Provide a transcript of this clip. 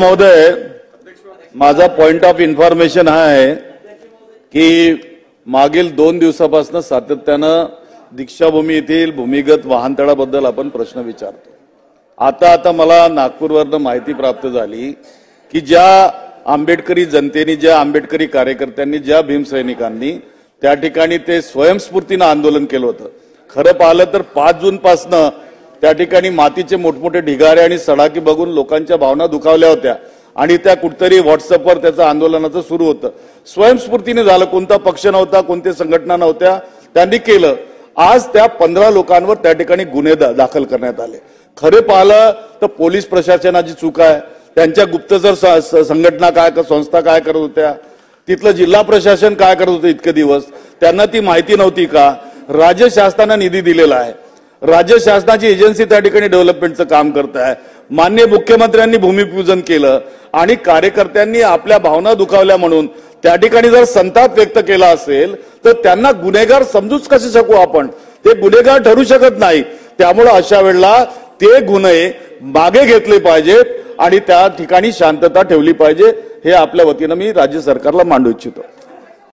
महोदय, माझा point of information हा आहे की मागील 2 दिवसापासून सातत्यानं दीक्षाभूमी येथील भूमिगत वाहनतळाबद्दल आपण प्रश्न विचारतो। आता मला नागपूरवरून माहिती प्राप्त झाली की ज्या आंबेडकरी जनतेने, ज्या आंबेडकरी कार्यकर्त्यांनी, ज्या भीमसैनिकांनी त्या ठिकाणी ते स्वयंस्फूर्तीनं आंदोलन केलं होतं, खरं पाहिलं तर 5 जून पासून त्या ठिकाणी मातीचे मोठमोठे ढिगारे आणि सडाकी बघून लोकांच्या भावना दुखावल्या होत्या आणि त्या कुठतरी व्हॉट्सअपवर त्याचं आंदोलनाचं सुरू होतं। स्वयंस्फूर्तीने झालं, कोणता पक्ष नव्हता, कोणते संघटना नव्हत्या, त्यांनी केलं। आज त्या 15 लोकांवर त्या ठिकाणी गुन्हे दाखल करण्यात आले। खरे पाहिलं तर पोलीस प्रशासनाची चूक आहे, त्यांच्या गुप्तचर संघटना काय, संस्था काय करत होत्या, तिथलं जिल्हा प्रशासन काय करत होतं इतके दिवस, त्यांना ती माहिती नव्हती का? राज्य शासनाने निधी दिलेला आहे, राज्य शासनाची एजन्सी त्या ठिकाणी डेव्हलपमेंटचं काम करत आहे, माननीय मुख्यमंत्र्यांनी भूमिपूजन केलं आणि कार्यकर्त्यांनी आपल्या भावना दुखावल्या म्हणून त्या ठिकाणी जर संताप व्यक्त केला असेल तर त्यांना गुन्हेगार समजूच कसे शकू आपण? ते गुन्हेगार ठरू शकत नाही। त्यामुळे अशा वेळेला ते गुन्हे मागे घेतले पाहिजेत आणि त्या ठिकाणी शांतता ठेवली पाहिजे, हे आपल्या वतीनं मी राज्य सरकारला मांडू इच्छितो।